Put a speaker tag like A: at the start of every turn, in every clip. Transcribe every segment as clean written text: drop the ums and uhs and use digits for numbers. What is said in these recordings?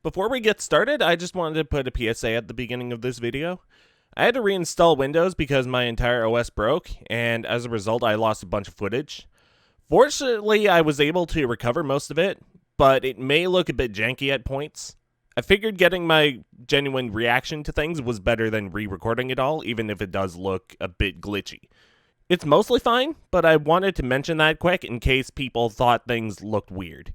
A: Before we get started, I just wanted to put a PSA at the beginning of this video. I had to reinstall Windows because my entire OS broke, and as a result I lost a bunch of footage. Fortunately, I was able to recover most of it, but it may look a bit janky at points. I figured getting my genuine reaction to things was better than re-recording it all, even if it does look a bit glitchy. It's mostly fine, but I wanted to mention that quick in case people thought things looked weird.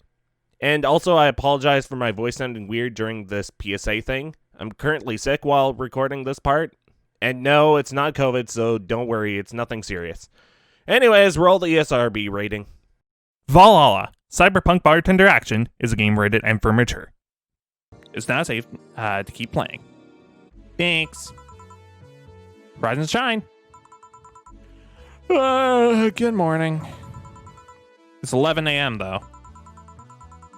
A: And also, I apologize for my voice sounding weird during this PSA thing. I'm currently sick while recording this part. And no, it's not COVID, so don't worry, it's nothing serious. Anyways, roll the ESRB rating.
B: Valhalla, Cyberpunk bartender action is a game rated M for mature. It's not safe to keep playing. Thanks. Rise and shine. Good morning. It's 11 a.m. though.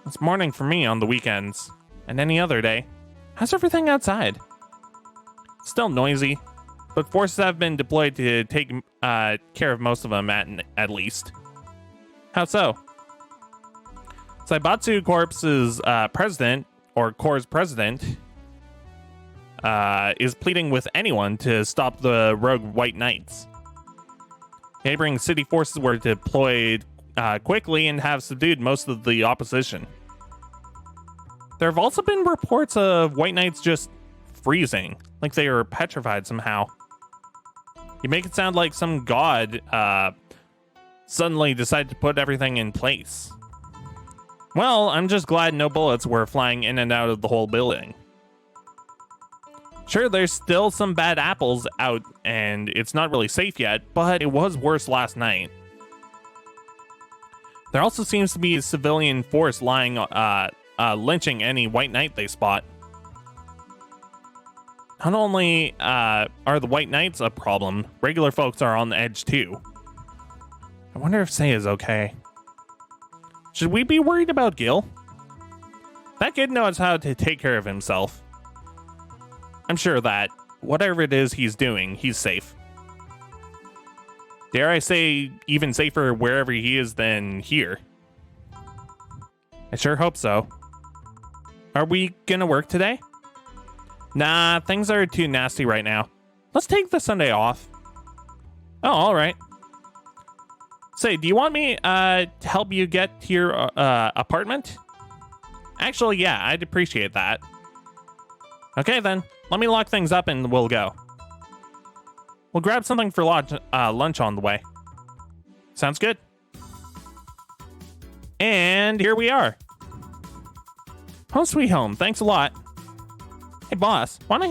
B: It's morning for me on the weekends, and any other day. How's everything outside? Still noisy, but forces have been deployed to take care of most of them at least. How so? Saibatsu Corp's president, or Corps' president, is pleading with anyone to stop the rogue White Knights. Neighboring city forces were deployed quickly and have subdued most of the opposition. There have also been reports of White Knights just freezing, like they were petrified somehow. You make it sound like some god suddenly decided to put everything in place. Well, I'm just glad no bullets were flying in and out of the whole building. Sure, there's still some bad apples out, and it's not really safe yet, but it was worse last night. There also seems to be a civilian force lying, lynching any White Knight they spot. Not only are the White Knights a problem, regular folks are on the edge too. I wonder if Say is okay. Should we be worried about Gil? That kid knows how to take care of himself. I'm sure that, whatever it is he's doing, he's safe. Dare I say, even safer wherever he is than here. I sure hope so. Are we gonna work today? Nah, things are too nasty right now. Let's take the Sunday off. Oh, alright. Say, do you want me to help you get to your apartment? Actually, yeah, I'd appreciate that. Okay then, let me lock things up and we'll go. We'll grab something for lunch on the way. Sounds good. And here we are. Home sweet home, thanks a lot. Hey boss, wanna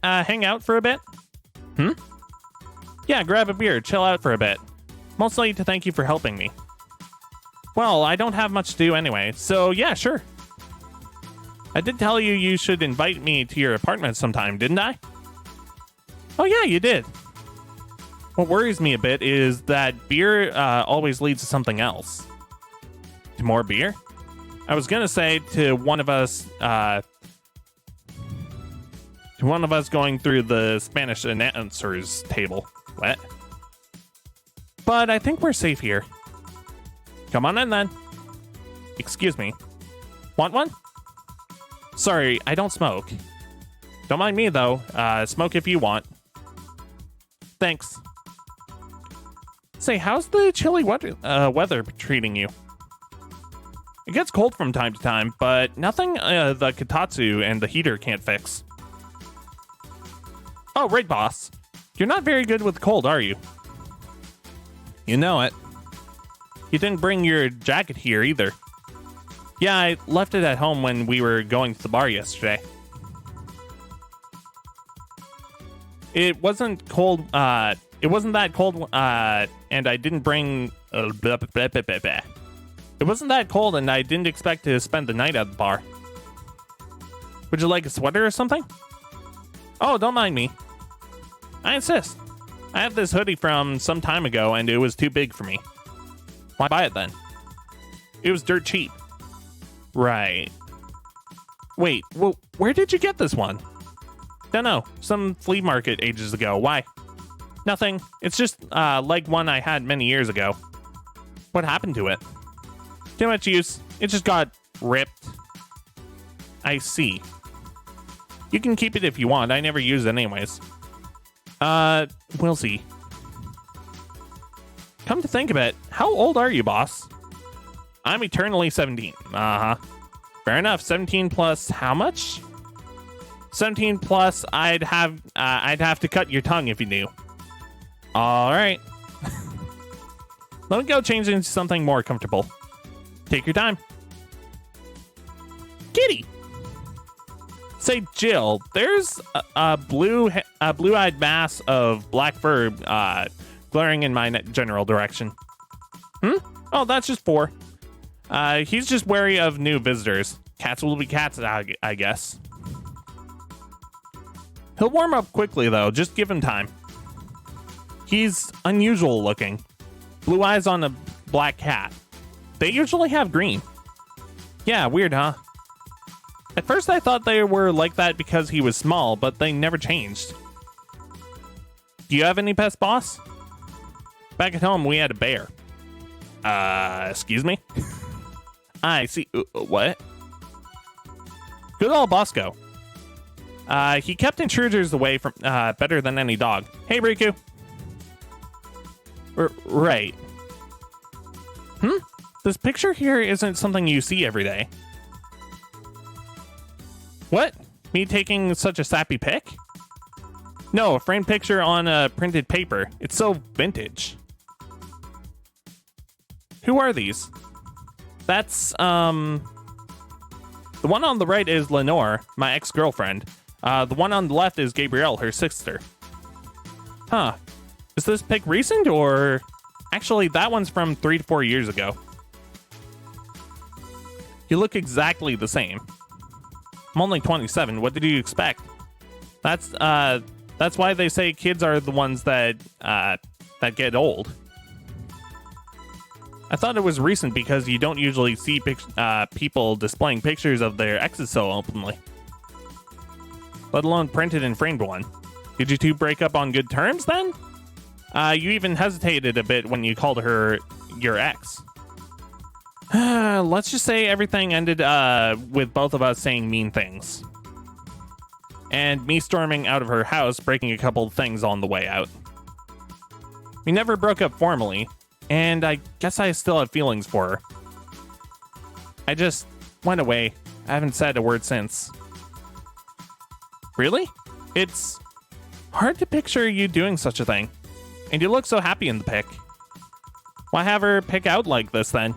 B: hang out for a bit? Yeah, grab a beer, chill out for a bit. Mostly to thank you for helping me. Well, I don't have much to do anyway, so yeah, sure. I did tell you you should invite me to your apartment sometime, didn't I? Oh yeah, you did. What worries me a bit is that beer always leads to something else. To more beer? I was gonna say to one of us going through the Spanish announcers table. What? But I think we're safe here. Come on in then. Excuse me. Want one? Sorry, I don't smoke. Don't mind me though. Smoke if you want. Thanks. Say, how's the chilly weather treating you? It gets cold from time to time, but nothing the Kotatsu and the heater can't fix. Oh, right, boss. You're not very good with cold, are you? You know it. You didn't bring your jacket here either. Yeah, I left it at home when we were going to the bar yesterday. It wasn't cold, it wasn't that cold, and I didn't bring... It wasn't that cold, and I didn't expect to spend the night at the bar. Would you like a sweater or something? Oh, don't mind me. I insist. I have this hoodie from some time ago, and it was too big for me. Why buy it then? It was dirt cheap. Right. Wait, well, where did you get this one? Dunno, some flea market ages ago. Why? Nothing. It's just like one I had many years ago. What happened to it? Too much use. It just got ripped. I see. You can keep it if you want. I never use it anyways. We'll see. Come to think of it, how old are you, boss? I'm eternally 17. Uh-huh. Fair enough. 17 plus how much? 17 plus I'd have to cut your tongue if you knew. All right. Let me go change into something more comfortable. Take your time. Kitty. Say, Jill, there's a blue-eyed mass of black fur glaring in my general direction. Oh, that's just 4. He's just wary of new visitors. Cats will be cats, I guess. He'll warm up quickly, though. Just give him time. He's unusual looking. Blue eyes on a black cat. They usually have green. Yeah, weird, huh? At first I thought they were like that because he was small, but they never changed. Do you have any pets, boss? Back at home, we had a bear. Excuse me? I see. What? Good old Bosco. He kept intruders away from better than any dog. Hey, Riku. Right. This picture here isn't something you see every day. What? Me taking such a sappy pic? No, a framed picture on a printed paper. It's so vintage. Who are these? That's, the one on the right is Lenore, my ex-girlfriend. The one on the left is Gabrielle, her sister. Huh. Is this pic recent, or... Actually, that one's from 3 to 4 years ago. You look exactly the same. I'm only 27. What did you expect? That's why they say kids are the ones that get old. I thought it was recent because you don't usually see people displaying pictures of their exes so openly. Let alone printed and framed one. Did you two break up on good terms then? You even hesitated a bit when you called her your ex. Let's just say everything ended with both of us saying mean things. And me storming out of her house, breaking a couple things on the way out. We never broke up formally, and I guess I still have feelings for her. I just went away. I haven't said a word since. Really? It's hard to picture you doing such a thing. And you look so happy in the pic. Why have her pick out like this then?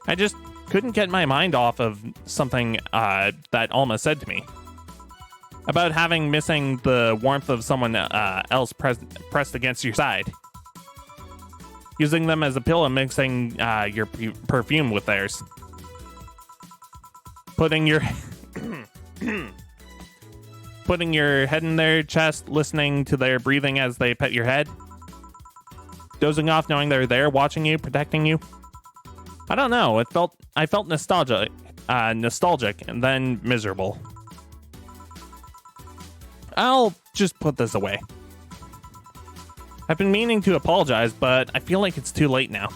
B: I just couldn't get my mind off of something that Alma said to me. About missing the warmth of someone else pressed against your side. Using them as a pillow and mixing your perfume with theirs. Putting your head in their chest, listening to their breathing as they pet your head. Dozing off knowing they're there, watching you, protecting you. I don't know, I felt nostalgic and then miserable. I'll just put this away. I've been meaning to apologize, but I feel like it's too late now.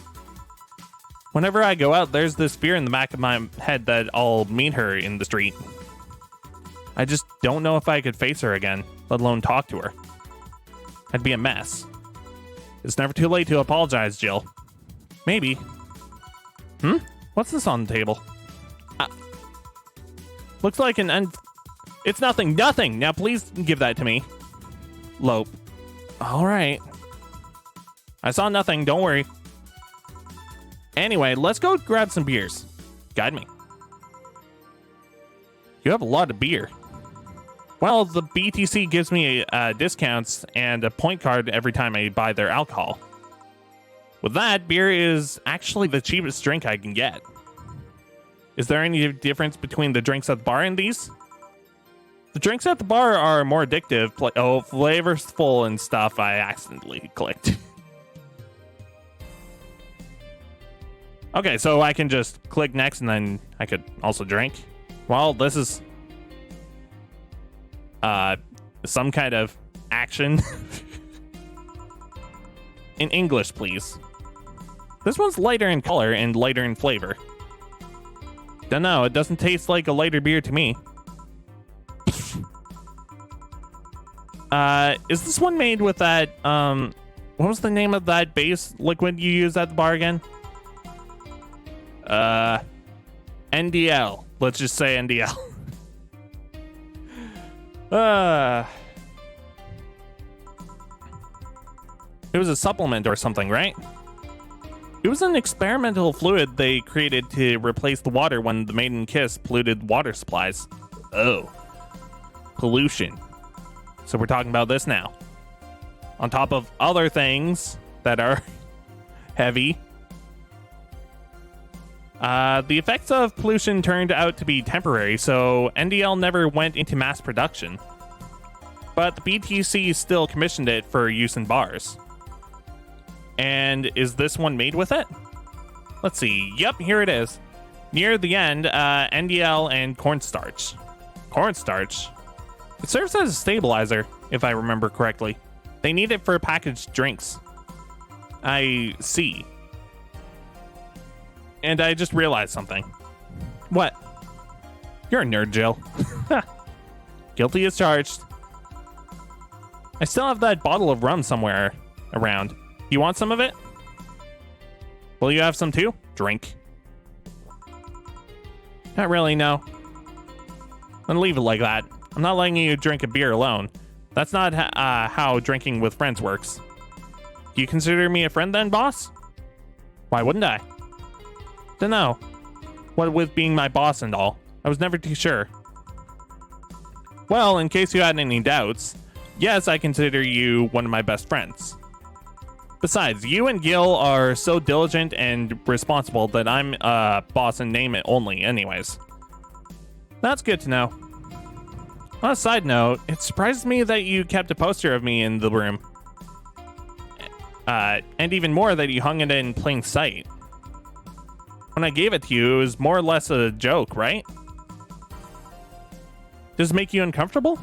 B: Whenever I go out, there's this fear in the back of my head that I'll meet her in the street. I just don't know if I could face her again, let alone talk to her. I'd be a mess. It's never too late to apologize, Jill. Maybe. What's this on the table? Looks like it's nothing. Nothing! Now please give that to me. Lope. Alright. I saw nothing, don't worry. Anyway, let's go grab some beers. Guide me. You have a lot of beer. Well, the BTC gives me discounts and a point card every time I buy their alcohol. With that, beer is actually the cheapest drink I can get. Is there any difference between the drinks at the bar and these? The drinks at the bar are more addictive. Flavorful and stuff. I accidentally clicked. Okay, so I can just click next and then I could also drink. Well, this is some kind of action. In English, please. This one's lighter in color and lighter in flavor. Don't know. It doesn't taste like a lighter beer to me. Is this one made with that, what was the name of that base liquid you used at the bar again? NDL. Let's just say NDL. It was a supplement or something, right? It was an experimental fluid they created to replace the water when the maiden kiss polluted water supplies. Oh. Pollution. So we're talking about this now. On top of other things that are heavy. The effects of pollution turned out to be temporary, so NDL never went into mass production. But the BTC still commissioned it for use in bars. And is this one made with it? Let's see. Yep, here it is. Near the end, NDL and cornstarch. Cornstarch? It serves as a stabilizer, if I remember correctly. They need it for packaged drinks. I see. And I just realized something. What? You're a nerd, Jill. Guilty as charged. I still have that bottle of rum somewhere around. You want some of it? Will you have some too? Drink. Not really, no. I'm gonna leave it like that. I'm not letting you drink a beer alone. That's not how drinking with friends works. Do you consider me a friend then, boss? Why wouldn't I? Dunno. What with being my boss and all, I was never too sure. Well, in case you had any doubts, yes, I consider you one of my best friends. Besides, you and Gil are so diligent and responsible that I'm boss in name only anyways. That's good to know. On a side note, it surprised me that you kept a poster of me in the room. And even more that you hung it in plain sight. When I gave it to you, it was more or less a joke, right? Does it make you uncomfortable?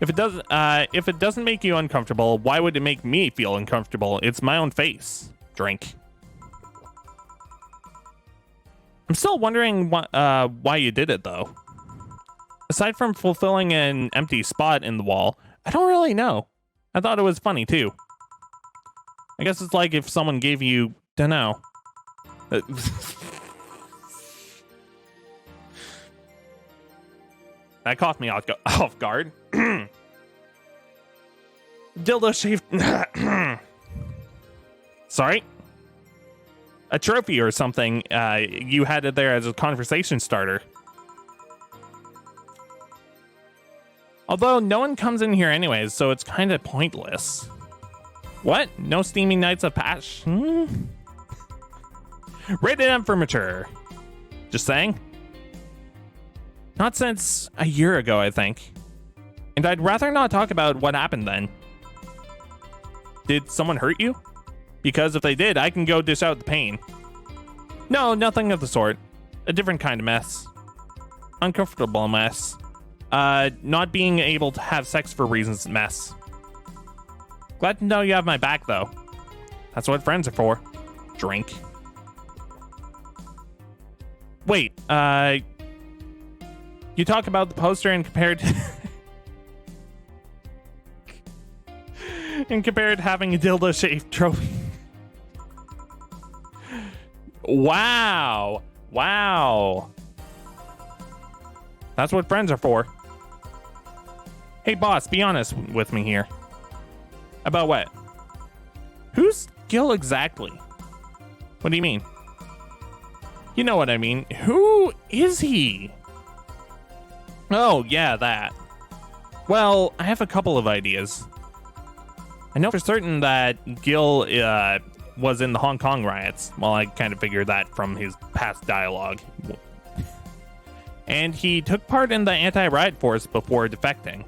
B: If it doesn't make you uncomfortable, why would it make me feel uncomfortable? It's my own face. Drink. I'm still wondering why you did it, though. Aside from fulfilling an empty spot in the wall, I don't really know. I thought it was funny, too. I guess it's like if someone gave you... dunno. That caught me off guard. Dildo shaped... Sorry? A trophy or something. You had it there as a conversation starter. Although no one comes in here anyways, so it's kind of pointless. What? No steamy nights of passion? Rated M for mature. Just saying. Not since a year ago, I think. And I'd rather not talk about what happened then. Did someone hurt you? Because if they did, I can go dish out the pain. No, nothing of the sort. A different kind of mess. Uncomfortable mess. Not being able to have sex for reasons mess. Glad to know you have my back, though. That's what friends are for. Drink. Wait, you talk about the poster and compared having a dildo-shaped trophy. Wow. Wow. That's what friends are for. Hey, boss, be honest with me here. About what? Who's Gil exactly? What do you mean? You know what I mean. Who is he? Oh, yeah, that. Well, I have a couple of ideas. I know for certain that Gil was in the Hong Kong riots. Well, I kind of figured that from his past dialogue. And he took part in the anti-riot force before defecting.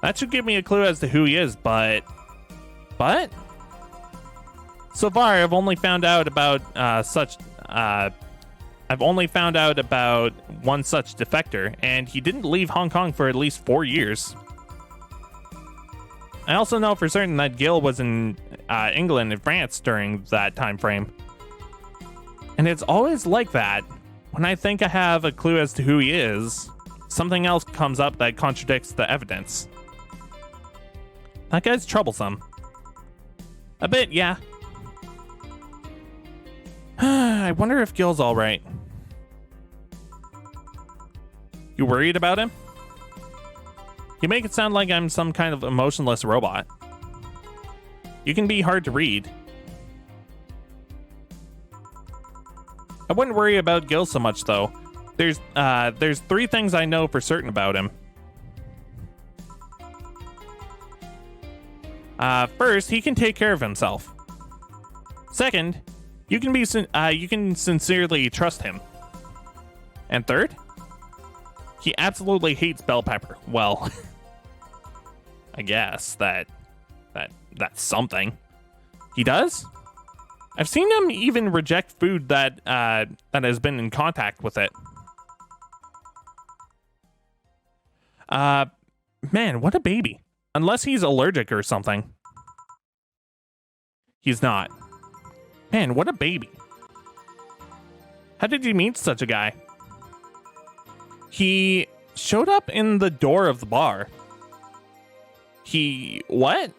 B: That should give me a clue as to who he is, but... So far, I've only found out about one such defector, and he didn't leave Hong Kong for at least 4 years. I also know for certain that Gil was in England and France during that time frame. And it's always like that. When I think I have a clue as to who he is, something else comes up that contradicts the evidence. That guy's troublesome. A bit, yeah. I wonder if Gil's alright. You worried about him? You make it sound like I'm some kind of emotionless robot. You can be hard to read. I wouldn't worry about Gil so much, though. There's 3 things I know for certain about him. First, he can take care of himself. Second, you can sincerely trust him. And third, he absolutely hates bell pepper. Well, I guess that's something. He does? I've seen him even reject food that has been in contact with it. Man, what a baby. Unless he's allergic or something. He's not. Man, what a baby. How did you meet such a guy? He showed up in the door of the bar. What?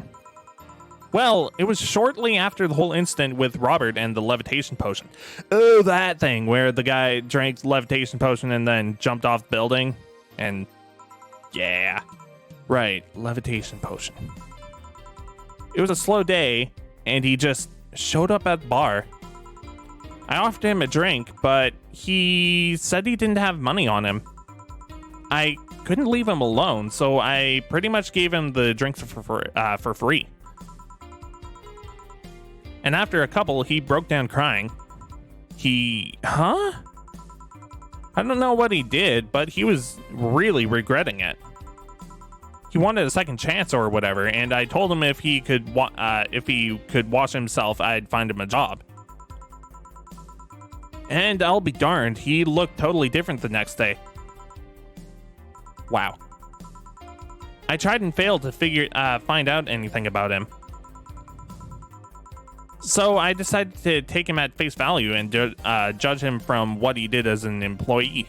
B: Well, it was shortly after the whole incident with Robert and the levitation potion. Oh, that thing where the guy drank levitation potion and then jumped off the building. And yeah, right, levitation potion. It was a slow day, and he just showed up at the bar. I offered him a drink, but he said he didn't have money on him. I couldn't leave him alone, so I pretty much gave him the drinks for free. And after a couple, he broke down crying. I don't know what he did, but he was really regretting it. He wanted a second chance or whatever, and I told him if he could wash himself, I'd find him a job. And I'll be darned, he looked totally different the next day. Wow. I tried and failed to find out anything about him. So I decided to take him at face value and judge him from what he did as an employee.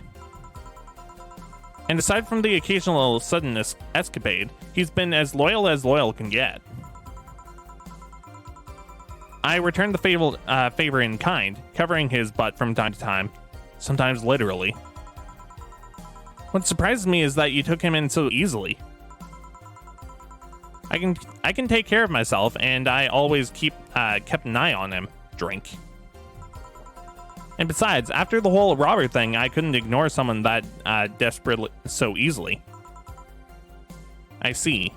B: And aside from the occasional sudden escapade, he's been as loyal can get. I returned the favor in kind, covering his butt from time to time, sometimes literally. What surprises me is that you took him in so easily. I can take care of myself, and I always kept an eye on him. Drink. And besides, after the whole Robert thing, I couldn't ignore someone that desperate so easily. I see.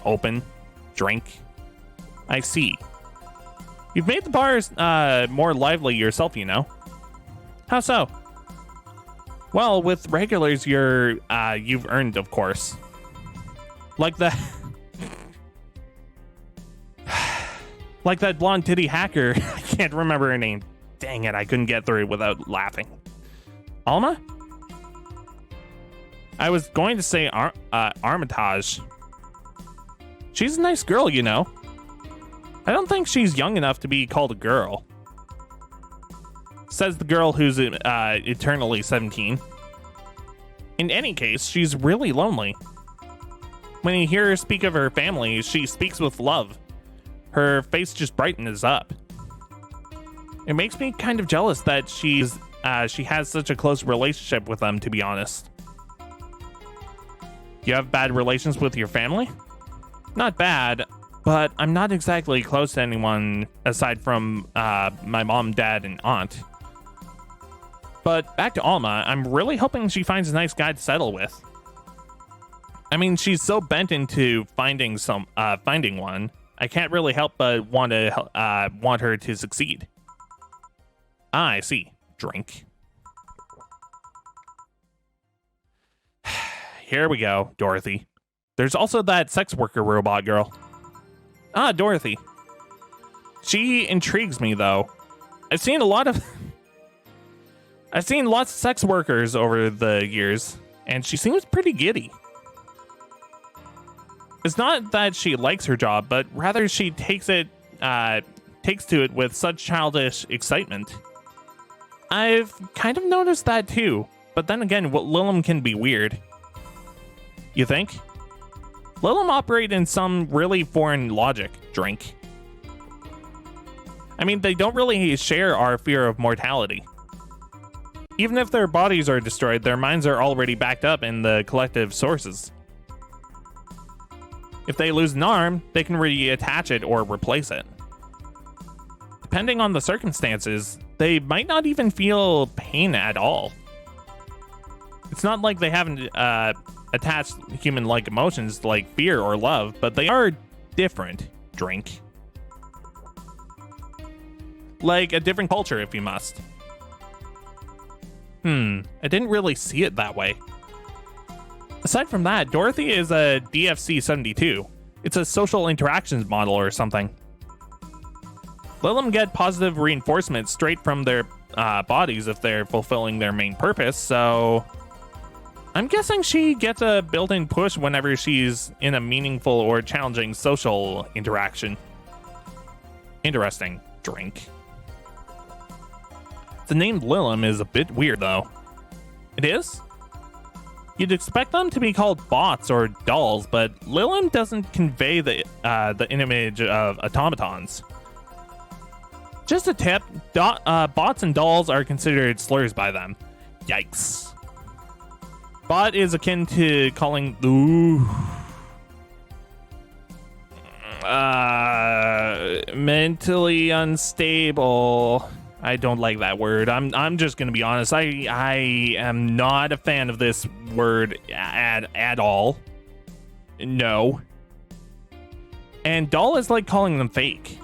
B: Open. Drink. I see. You've made the bars more lively yourself, you know. How so? Well, with regulars, you've earned, of course. Like that. Like that blonde titty hacker. I can't remember her name. Dang it, I couldn't get through it without laughing. Alma? I was going to say Armitage. She's a nice girl, you know. I don't think she's young enough to be called a girl. Says the girl who's eternally 17. In any case, she's really lonely. When you hear her speak of her family, she speaks with love. Her face just brightens up. It makes me kind of jealous that she has such a close relationship with them, to be honest. You have bad relations with your family? Not bad, but I'm not exactly close to anyone aside from my mom, dad, and aunt. But back to Alma, I'm really hoping she finds a nice guy to settle with. I mean, she's so bent into finding one. I can't really help but want her to succeed. I see. Drink. Here we go, Dorothy. There's also that sex worker robot girl. Ah, Dorothy. She intrigues me, though. I've seen lots of sex workers over the years, and she seems pretty giddy. It's not that she likes her job, but rather she takes it takes to it with such childish excitement. I've kind of noticed that too, but then again, Lilim can be weird. You think? Lilim operate in some really foreign logic. Drink. I mean, they don't really share our fear of mortality. Even if their bodies are destroyed, their minds are already backed up in the collective sources. If they lose an arm, they can reattach it or replace it. Depending on the circumstances, they might not even feel pain at all. It's not like they haven't attached human-like emotions like fear or love, but they are different. Drink. Like a different culture, if you must. I didn't really see it that way. Aside from that, Dorothy is a DFC-72. It's a social interactions model or something. Lilim get positive reinforcement straight from their bodies if they're fulfilling their main purpose, so I'm guessing she gets a built-in push whenever she's in a meaningful or challenging social interaction. Interesting. Drink. The name Lilim is a bit weird, though. It is? You'd expect them to be called bots or dolls, but Lilim doesn't convey the image of automatons. Just a tip, bots and dolls are considered slurs by them. Yikes. Bot is akin to calling mentally unstable. I don't like that word. I'm just gonna be honest. I am not a fan of this word at all. No. And doll is like calling them fake.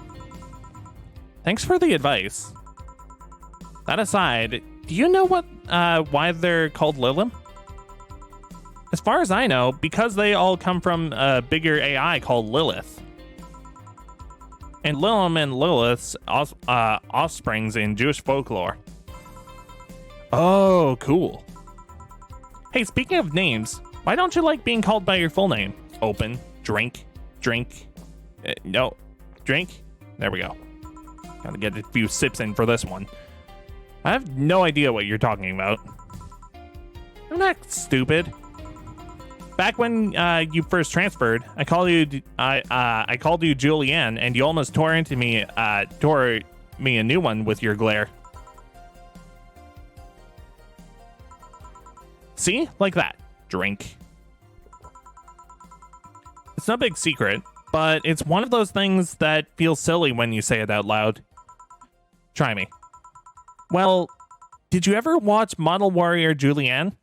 B: Thanks for the advice. That aside, do you know why they're called Lilim? As far as I know, because they all come from a bigger AI called Lilith. And Lilim and Lilith's offsprings in Jewish folklore. Oh, cool. Hey, speaking of names, why don't you like being called by your full name? Open, drink. No, drink. There we go. Gotta get a few sips in for this one. I have no idea what you're talking about. I'm not stupid. Back when you first transferred, I called you Julianne, and you almost tore me a new one with your glare. See? Like that. Drink. It's no big secret, but it's one of those things that feels silly when you say it out loud. Try me. Well, did you ever watch Model Warrior Julianne?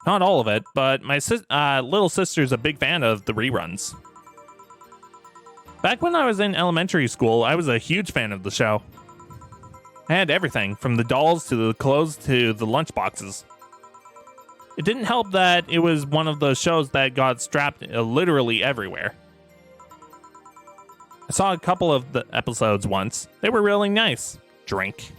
B: Not all of it, but my little sister's a big fan of the reruns. Back when I was in elementary school, I was a huge fan of the show. I had everything, from the dolls to the clothes to the lunchboxes. It didn't help that it was one of those shows that got strapped literally everywhere. I saw a couple of the episodes once. They were really nice. Drink.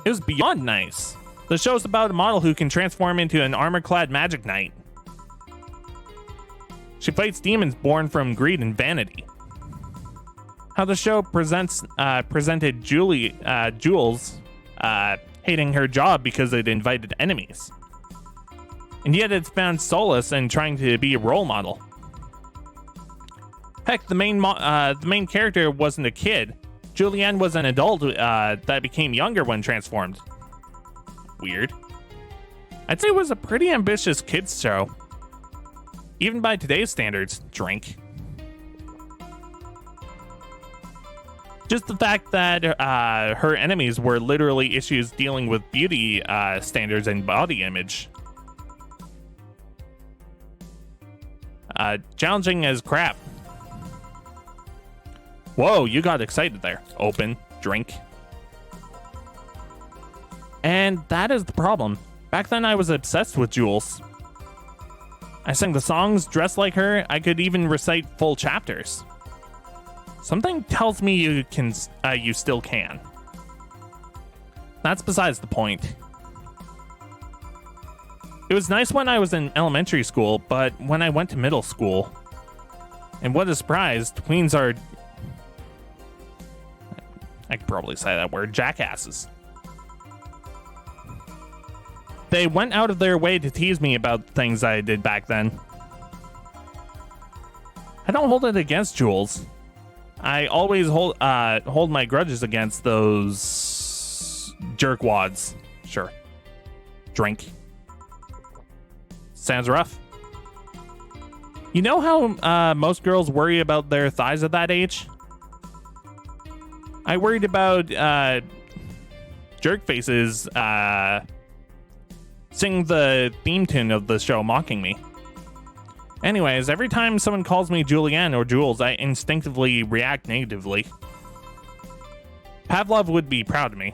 B: It was beyond nice. The show's about a model who can transform into an armor-clad magic knight. She fights demons born from greed and vanity. How the show presented Jules hating her job because it invited enemies. And yet it's found solace in trying to be a role model. Heck, the main character wasn't a kid. Julianne was an adult that became younger when transformed. Weird. I'd say it was a pretty ambitious kids show. Even by today's standards. Drink. Just the fact that her enemies were literally issues dealing with beauty standards and body image. Challenging as crap. Whoa, you got excited there. Open, drink. And that is the problem. Back then I was obsessed with Jules. I sang the songs, dressed like her. I could even recite full chapters. Something tells me you still can. That's besides the point. It was nice when I was in elementary school, but when I went to middle school, And what a surprise, tweens are, I could probably say that word, jackasses. They went out of their way to tease me about things I did back then. I don't hold it against Jules. I always hold my grudges against those jerkwads. Sure. Drink. Sounds rough. You know how most girls worry about their thighs at that age? I worried about jerk faces sing the theme tune of the show mocking me. Anyways, every time someone calls me Julianne or Jules, I instinctively react negatively. Pavlov would be proud of me.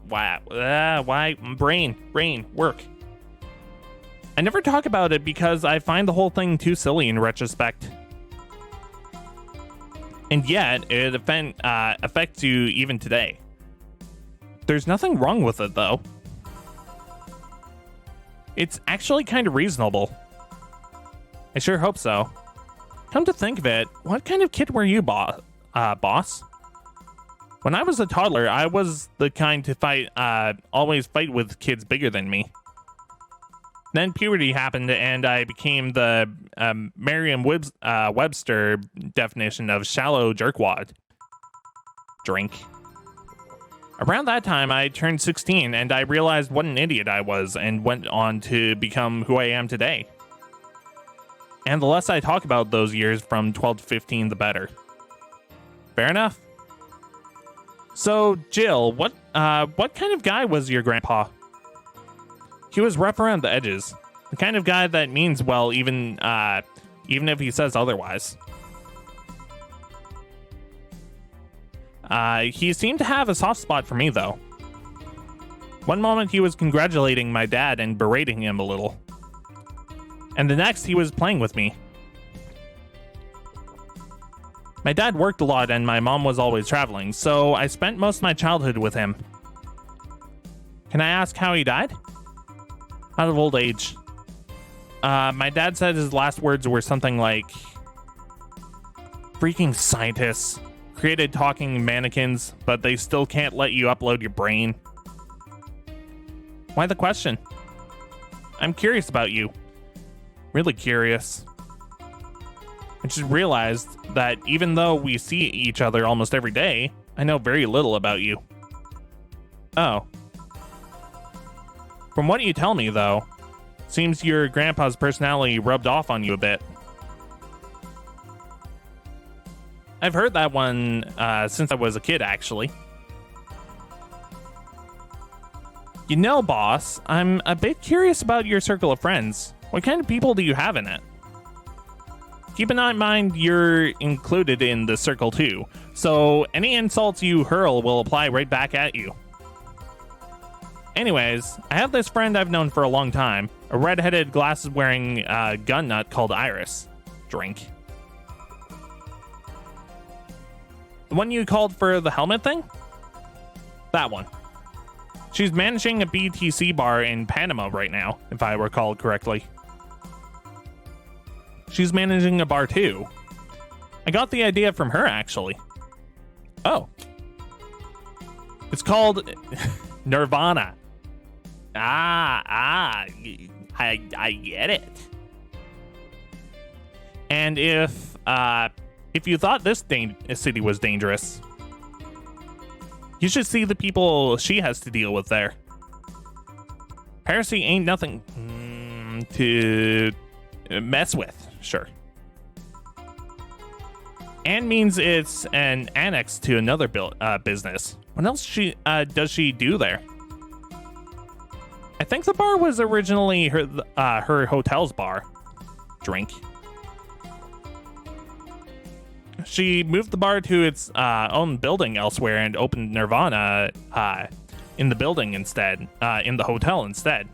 B: Why? Brain, work. I never talk about it because I find the whole thing too silly in retrospect. And yet, it affects you even today. There's nothing wrong with it, though. It's actually kind of reasonable. I sure hope so. Come to think of it, what kind of kid were you, boss? When I was a toddler, I was the kind to always fight with kids bigger than me. Then puberty happened, and I became the Merriam-Webster definition of shallow jerkwad. Drink. Around that time, I turned 16, and I realized what an idiot I was, and went on to become who I am today. And the less I talk about those years from 12 to 15, the better. Fair enough? So, Jill, what kind of guy was your grandpa? He was rough around the edges. The kind of guy that means well even if he says otherwise. He seemed to have a soft spot for me, though. One moment he was congratulating my dad and berating him a little. And the next he was playing with me. My dad worked a lot and my mom was always traveling, so I spent most of my childhood with him. Can I ask how he died? Out of old age. My dad said his last words were something like, "Freaking scientists created talking mannequins, but they still can't let you upload your brain." Why the question? I'm curious about you. Really curious. I just realized that even though we see each other almost every day, I know very little about you. Oh. From what you tell me, though, seems your grandpa's personality rubbed off on you a bit. I've heard that one since I was a kid, actually. You know, boss, I'm a bit curious about your circle of friends. What kind of people do you have in it? Keep in mind you're included in the circle too, so any insults you hurl will apply right back at you. Anyways, I have this friend I've known for a long time, a red-headed, glasses-wearing gun nut called Iris. Drink. The one you called for the helmet thing? That one. She's managing a BTC bar in Panama right now, if I recall correctly. She's managing a bar too. I got the idea from her, actually. Oh. It's called Nirvana. I get it. And if you thought this city was dangerous, you should see the people she has to deal with there. Piracy ain't nothing to mess with, sure. And means it's an annex to another business. What else does she do there? I think the bar was originally her hotel's bar. Drink. She moved the bar to its own building elsewhere and opened Nirvana in the building instead, in the hotel instead.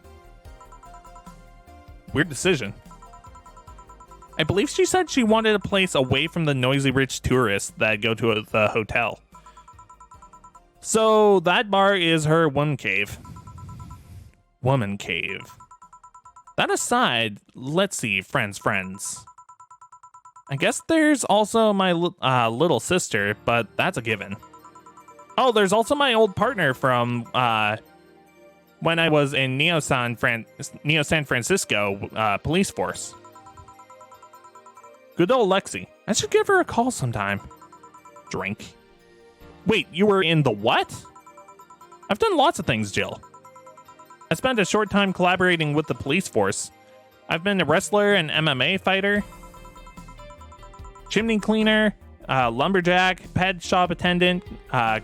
B: Weird decision. I believe she said she wanted a place away from the noisy rich tourists that go to the hotel. So that bar is her one cave. Woman cave. That aside, let's see, friends. I guess there's also my little sister, but that's a given. Oh, there's also my old partner from when I was in Neo San Francisco police force. Good old Lexi. I should give her a call sometime. Drink. Wait, you were in the what? I've done lots of things, Jill. I spent a short time collaborating with the police force. I've been a wrestler and MMA fighter, chimney cleaner, lumberjack, pet shop attendant,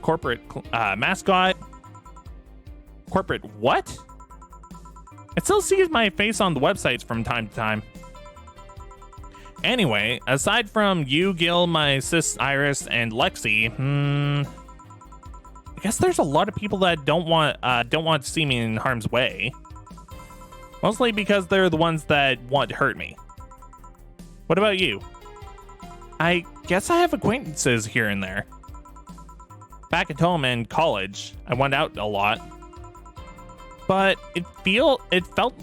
B: corporate mascot. Corporate what? I still see my face on the websites from time to time. Anyway, aside from you, Gil, my sis Iris, and Lexi, I guess there's a lot of people that don't want to see me in harm's way. Mostly because they're the ones that want to hurt me. What about you? I guess I have acquaintances here and there. Back at home and college, I went out a lot. But it felt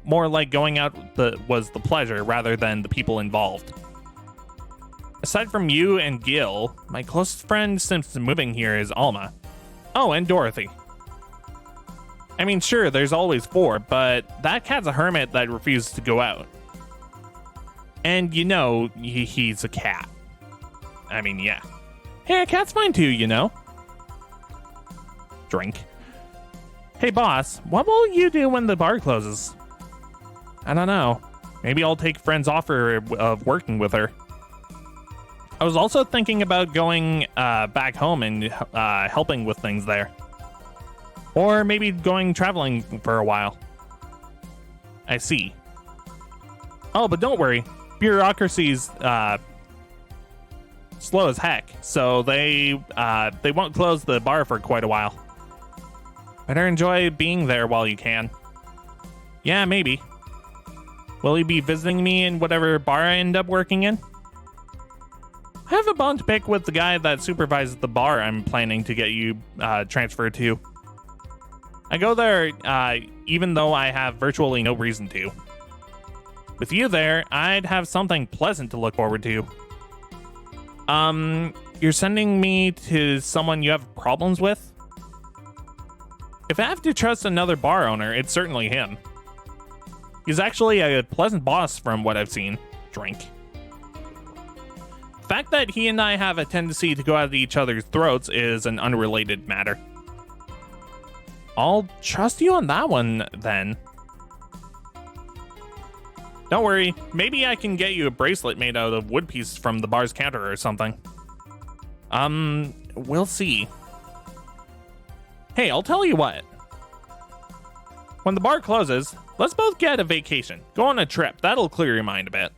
B: more like going out was the pleasure rather than the people involved. Aside from you and Gil, my closest friend since moving here is Alma. Oh, and Dorothy. I mean, sure, there's always 4, but that cat's a hermit that refuses to go out. And you know, he's a cat. I mean, yeah. Hey, a cat's fine too, you know. Drink. Hey, boss, what will you do when the bar closes? I don't know. Maybe I'll take friend's offer of working with her. I was also thinking about going back home and helping with things there. Or maybe going traveling for a while. I see. Oh, but don't worry. Bureaucracy's slow as heck, so they won't close the bar for quite a while. Better enjoy being there while you can. Yeah, maybe. Will you be visiting me in whatever bar I end up working in? I have a bone to pick with the guy that supervises the bar I'm planning to get you transferred to. I go there even though I have virtually no reason to. With you there, I'd have something pleasant to look forward to. You're sending me to someone you have problems with? If I have to trust another bar owner, it's certainly him. He's actually a pleasant boss from what I've seen. Drink. The fact that he and I have a tendency to go at each other's throats is an unrelated matter. I'll trust you on that one, then. Don't worry, maybe I can get you a bracelet made out of wood pieces from the bar's counter or something. We'll see. Hey, I'll tell you what. When the bar closes, let's both get a vacation. Go on a trip. That'll clear your mind a bit.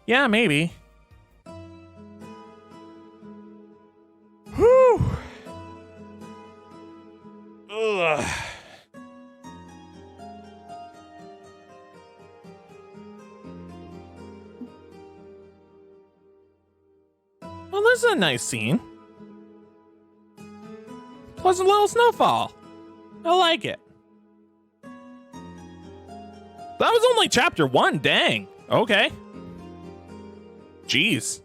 B: Yeah, maybe. Whew. Ugh. Well, this is a nice scene. Pleasant little snowfall. I like it. That was only chapter 1, dang. Okay. Jeez.